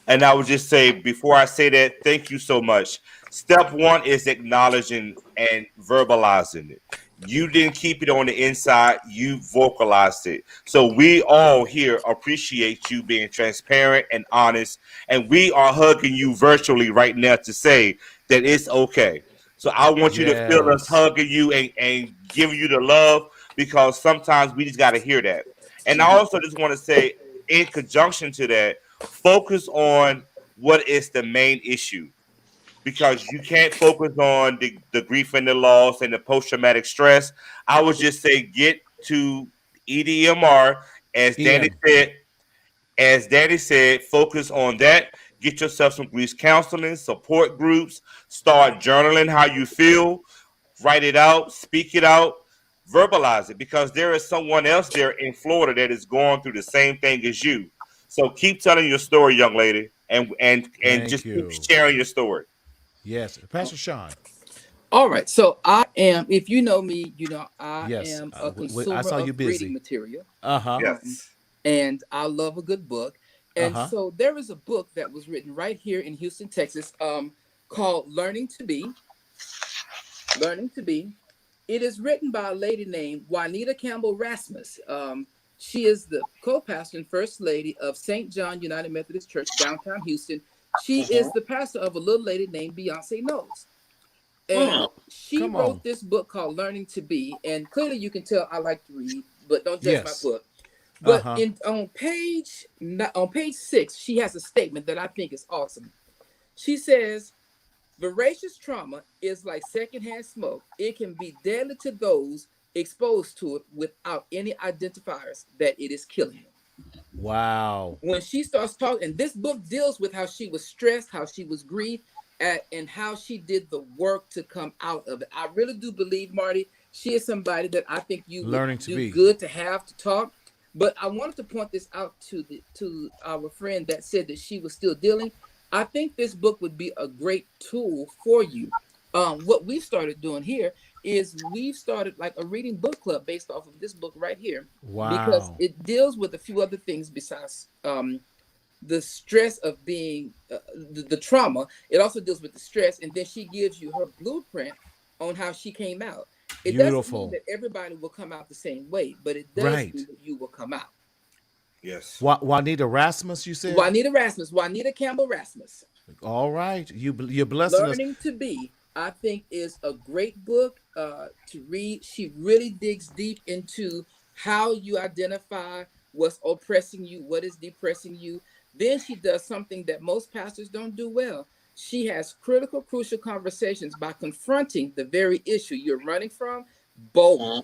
And I would just say, before I say that, thank you so much. Step one is acknowledging and verbalizing it. You didn't keep it on the inside, you vocalized it. So we all here appreciate you being transparent and honest. And we are hugging you virtually right now to say that it's okay. So I want you to feel us
Yes.
hugging you and giving you the love, because sometimes we just got to hear that. And I also just want to say, in conjunction to that, focus on what is the main issue, because you can't focus on the grief and the loss and the post-traumatic stress. I would just say get to EDMR, as Danny
EM.
said. As Danny said, focus on that. Get yourself some grief counseling, support groups, start journaling how you feel, write it out, speak it out, verbalize it, because there is someone else there in Florida that is going through the same thing as you. So keep telling your story, young lady, and
Thank
just keep
you.
sharing your story.
Yes. Pastor Sean.
All right. So I am, if you know me, you know I
Yes.
am a
I
consumer
saw you
of
busy.
reading material.
Uh-huh.
Yes.
And I love a good book. And
Uh-huh.
so there is a book that was written right here in Houston, Texas, called Learning to Be. Learning to Be. It is written by a lady named Juanita Campbell Rasmus. She is the co-pastor and first lady of St. John United Methodist Church, downtown Houston. She is the pastor of a little lady named Beyonce Knowles. And she
Come on.
wrote this book called Learning to Be. And clearly you can tell I like to read, but don't judge
Yes.
my book. But
Uh-huh.
on page 6, she has a statement that I think is awesome. She says, voracious trauma is like secondhand smoke. It can be deadly to those exposed to it without any identifiers that it is killing them.
Wow.
When she starts talking, and this book deals with how she was stressed, how she was grieved, and how she did the work to come out of it. I really do believe, Marty, she is somebody that I think you
Learning
would
to
do
be.
good to have to talk. But I wanted to point this out to our friend that said that she was still dealing. I think this book would be a great tool for you What we've started doing here is we've started like a reading book club based off of this book right here, because
Wow.
it deals with a few other things besides the stress of being the trauma. It also deals with the stress, and then she gives you her blueprint on how she came out. It doesn't mean
Beautiful.
that everybody will come out the same way, but it does
Right.
mean that you will come out.
Yes.
Juanita Rasmus, you said?
Juanita Campbell Rasmus.
All right. You're blessing us.
Learning to Be, I think, is a great book to read. She really digs deep into how you identify what's oppressing you, what is depressing you. Then she does something that most pastors don't do well. She has critical, crucial conversations by confronting the very issue you're running from boldly.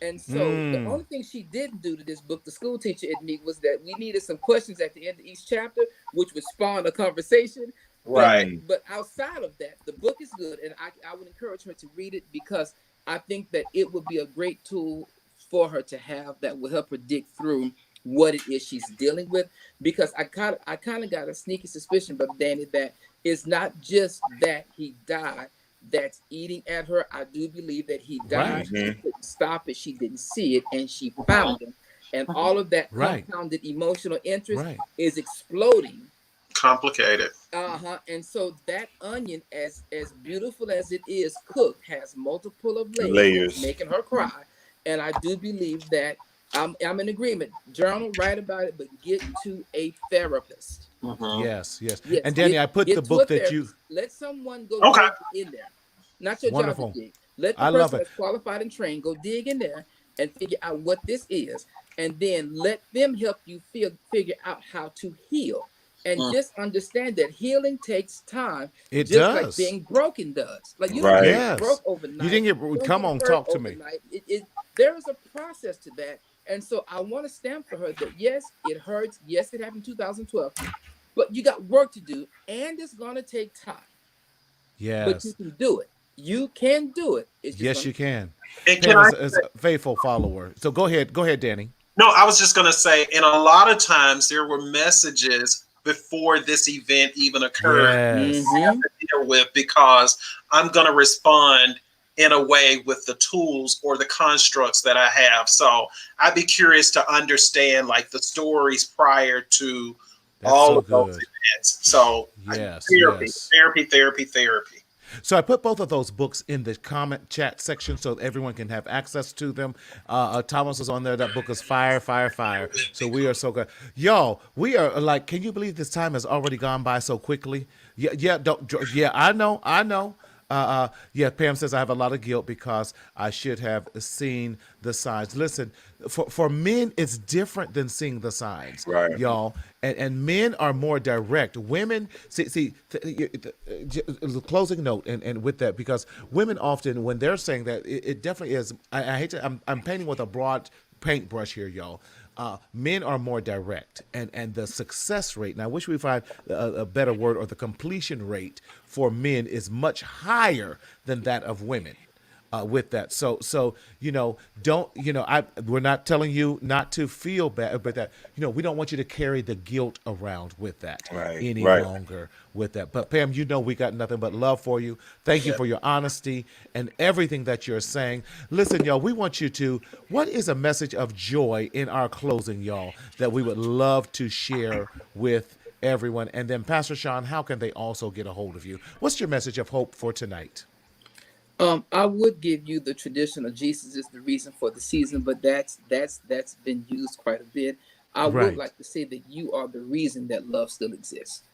And so the
Mm.
only thing she didn't do to this book, the school teacher in me, was that we needed some questions at the end of each chapter, which would spawn a conversation.
Right.
But outside of that, the book is good, and I would encourage her to read it, because I think that it would be a great tool for her to have that will help her dig through what it is she's dealing with. Because I kind of got a sneaky suspicion, but Danny, that it's not just that he died that's eating at her. I do believe that he died.
Right.
She couldn't stop it. She didn't see it, and she found him. And all of that
Right.
compounded emotional interest
Right.
is exploding.
Complicated.
And so that onion, as beautiful as it is cooked, has multiple of
Layers.
making her cry. And I do believe that I'm in agreement. Journal, write about it, but get to a therapist.
Yes, yes.
Yes,
And Danny, I put
get
the
to
book
a
that you.
therapist. Let someone go
Okay.
dig in there. Not your
Wonderful.
job to dig. Let the
I love
person
it.
that's qualified and trained go dig in there and figure out what this is, and then let them help you figure out how to heal. And just understand that healing takes time,
It
just like
does.
being broken does. Like you
Right.
don't
Yes.
get broke overnight.
You didn't get.
Don't
Come
get
on,
hurt
talk to me.
overnight. There is a process to that. And so I want to stand for her that yes, it hurts. Yes, it happened in 2012. But you got work to do, and it's going to take time. But you
Yes.
can do it. You can do it. It's just
Yes,
gonna
you can.
And can
Pam
I
is a faithful follower. So go ahead, Danny.
No, I was just going to say, and a lot of times there were messages before this event even occurred
Yes.
Mhm.
to deal with, because I'm going to respond in a way with the tools or the constructs that I have. So I'd be curious to understand like the stories prior to
That's
all
so
of those
good.
events. So
Yes,
therapy,
yes.
therapy.
So I put both of those books in the comment chat section so everyone can have access to them. Thomas is on there. That book is fire, fire, fire. So we are so good. Yo, we are like, can you believe this time has already gone by so quickly? Yeah, I know. Yeah, Pam says I have a lot of guilt because I should have seen the signs. Listen, for men, it's different than seeing the signs,
Right.
y'all. And men are more direct. Women, closing note, and with that, because women often, when they're saying that, it definitely is. I hate to. I'm painting with a broad paintbrush here, y'all. Men are more direct, and the success rate. And I wish we find a better word, or the completion rate for men is much higher than that of women. With that, so don't we're not telling you not to feel bad, but that we don't want you to carry the guilt around with that any
Right.
longer with that. But Pam, we got nothing but love for you. Thank you for your honesty and everything that you're saying. Listen, y'all, we want you to. What is a message of joy in our closing, y'all, that we would love to share with everyone? And then, Pastor Sean, how can they also get a hold of you? What's your message of hope for tonight?
I would give you the tradition of Jesus is the reason for the season, but that's been used quite a bit. I
Right.
would like to say that you are the reason that love still exists.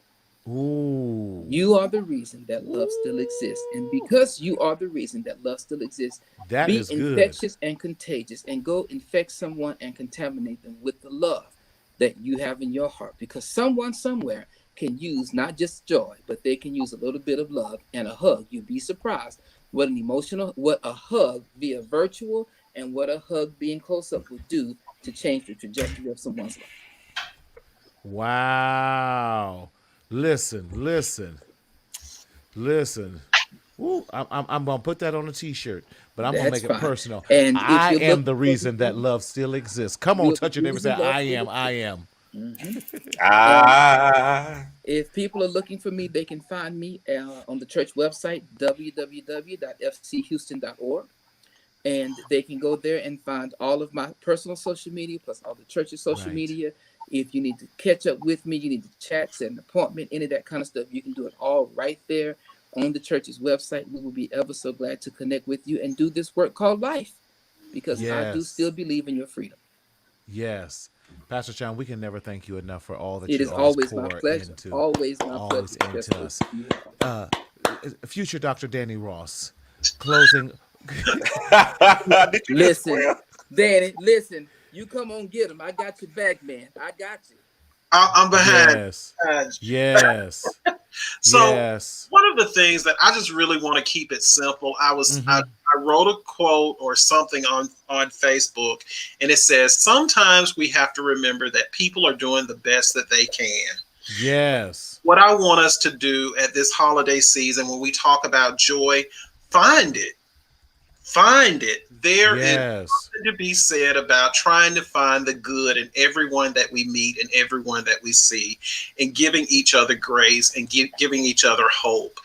Ooh,
You are the reason that love still exists. And because you are the reason that love still exists,
that
be
is good.
infectious and contagious, and go infect someone and contaminate them with the love that you have in your heart. Because someone somewhere can use not just joy, but they can use a little bit of love and a hug. You'd be surprised what a hug via virtual and what a hug being close up would do to change the trajectory of someone's life.
Wow. Listen. Ooh, I'm gonna put that on a T-shirt, but I'm gonna
That's
make it
fine.
personal.
And if
I
you
am
look
the
for
reason
the
that love still exists. Come on,
you're the
touch your neighbor and say,
reason love
I
still
am.
exists.
I am.
Mhm. And
Ah,
if people are looking for me, they can find me on the church website, www.fchouston.org. And they can go there and find all of my personal social media plus all the church's social
Right.
media. If you need to catch up with me, you need to chat, set an appointment, any of that kind of stuff, you can do it all right there on the church's website. We will be ever so glad to connect with you and do this work called life, because I do still
Yes.
believe in your freedom.
Yes. Pastor John, we can never thank you enough for all that
It
you
is
always
always my
pour
pleasure,
into,
always my
always
pleasure to share
into
space
us.
with you all.
Uh, future Dr. Danny Ross, closing.
did you just
Listen,
swear?
Danny, listen, you come on, get him. I got your back, man. I got you.
I'm behind.
Yes.
behind you.
Yes.
So
Yes.
one of the things that I just really want to keep it simple.
Hmm.
I wrote a quote or something on Facebook, and it says sometimes we have to remember that people are doing the best that they can.
Yes.
What I want us to do at this holiday season, when we talk about joy, find it. Find it. There is
Yes.
to be said about trying to find the good in everyone that we meet and everyone that we see, and giving each other grace and giving each other hope.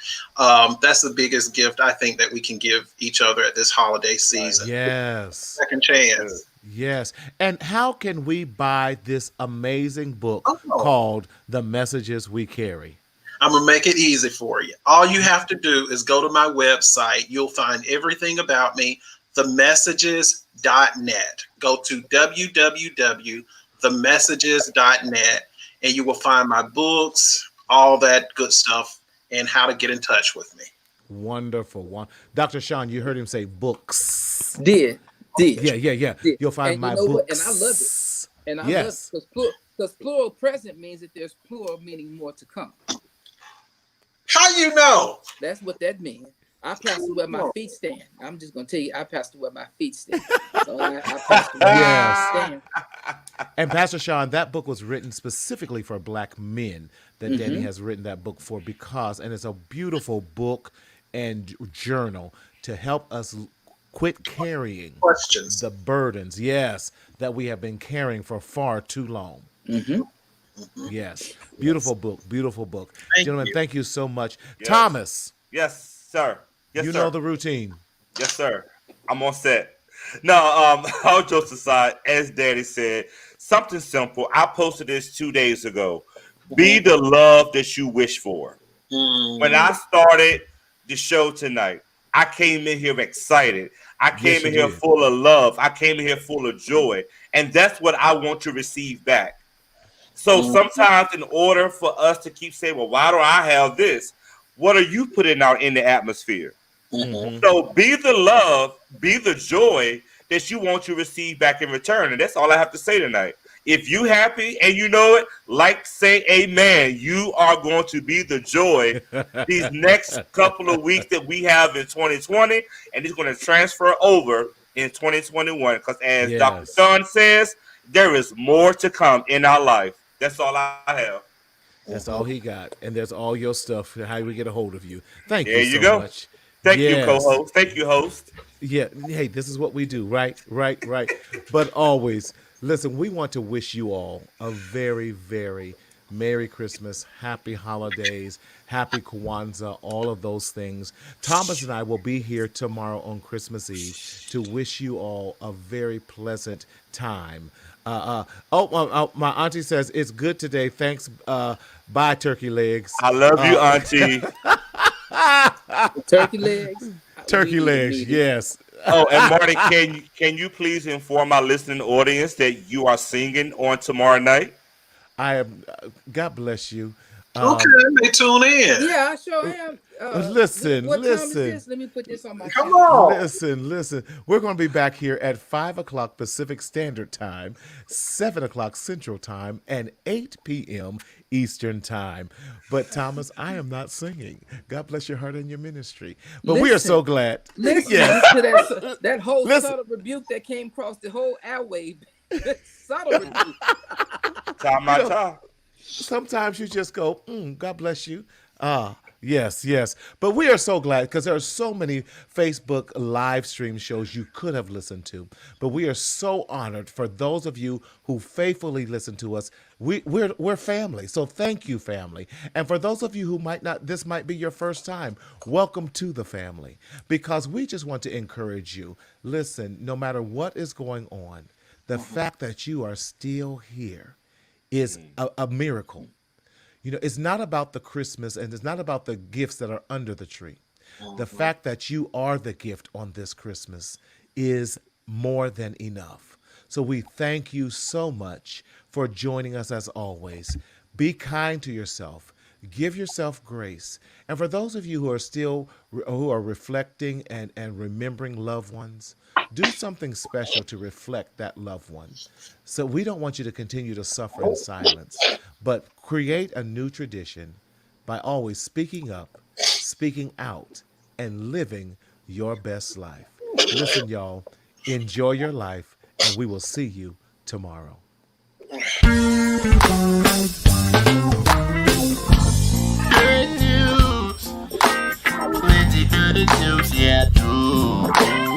That's the biggest gift I think that we can give each other at this holiday season.
Yes.
Second chance.
Yes. And how can we buy this amazing book
Oh,
called The Messages We Carry?
I'm going to make it easy for you. All you have to do is go to my website. You'll find everything about me, themessages.net. Go to www.themessages.net, and you will find my books, all that good stuff, and how to get in touch with me.
Wonderful. Dr. Sean, you heard him say books.
Did,
Yeah, yeah, yeah.
did.
You'll find
And you
my
know what? And I love it.
books.
And I love it
Yes.
because plural present means that there's plural meaning more to come.
How you know?
That's what that means. I passed to where my feet stand. I'm just gonna tell you, I passed to where my feet stand. So I passed to where my
Yes.
feet stand.
And Pastor Sean, that book was written specifically for black men that Danny
Mhm.
has written that book for because, and it's a beautiful book and journal to help us quit carrying
Questions.
the burdens, yes, that we have been carrying for far too long.
Mhm.
Yes. Beautiful book. Beautiful book.
Thank
Gentlemen,
you.
thank you so much.
Yes.
Thomas,
Yes, sir. Yes,
you
sir.
know the routine.
Yes, sir. I'm on set. No, all jokes aside, as Daddy said, something simple. I posted this 2 days ago. Be the love that you wish for. When I started the show tonight, I came in here excited. I
Yes,
came
you
in here
did.
full of love. I came in here full of joy. And that's what I want to receive back. So sometimes, in order for us to keep saying, well, why do I have this? What are you putting out in the atmosphere?
Hmm.
So be the love, be the joy that you want to receive back in return. And that's all I have to say tonight. If you happy and you know it, like say amen. You are going to be the joy these next couple of weeks that we have in 2020, and it's going to transfer over in 2021. Because as Dr.
Yes.
John says, there is more to come in our life. That's all I have.
That's all he got. And there's all your stuff, how we get a hold of you. Thank
There
you
you
so
go.
much.
Thank you,
Yes.
co-host. Thank you, host.
Yeah. Hey, this is what we do, right? Right, right. But always, listen, we want to wish you all a very, very Merry Christmas, Happy Holidays, Happy Kwanzaa, all of those things. Thomas and I will be here tomorrow on Christmas Eve to wish you all a very pleasant time. My auntie says it's good today. Thanks. Bye, turkey legs.
I love you, Auntie.
Turkey legs.
Turkey
We
legs.
need it.
Yes.
Oh, and Marty, can you please inform our listening audience that you are singing on tomorrow night?
I am. God bless you.
Okay, they tune in.
Yeah, I sure am.
Listen,
what time is
listen.
this? Let me put this on my
Come
calendar.
on.
Listen. We're going to be back here at 5 o'clock Pacific Standard Time, 7 o'clock Central Time, and 8 p.m. Eastern Time. But Thomas, I am not singing. God bless your heart and your ministry. But we are
Listen.
so glad.
Listen
Yes.
to that whole
Listen.
subtle rebuke that came across the whole airwave. Subtle rebuke.
Ta.
Sometimes you just go, God bless you. Yes. But we are so glad because there are so many Facebook live stream shows you could have listened to. But we are so honored for those of you who faithfully listen to us We're family. So thank you, family. And for those of you who might not, this might be your first time, welcome to the family, because we just want to encourage you. Listen, no matter what is going on, the fact that you are still here is a miracle. You know, it's not about the Christmas and it's not about the gifts that are under the tree. The fact that you are the gift on this Christmas is more than enough. So we thank you so much for joining us as always. Be kind to yourself. Give yourself grace. And for those of you who are still who are reflecting and remembering loved ones, do something special to reflect that loved one. So we don't want you to continue to suffer in silence, but create a new tradition by always speaking up, speaking out, and living your best life. Listen, y'all, enjoy your life, and we will see you tomorrow.
Good news. Plenty good news, yeah, true.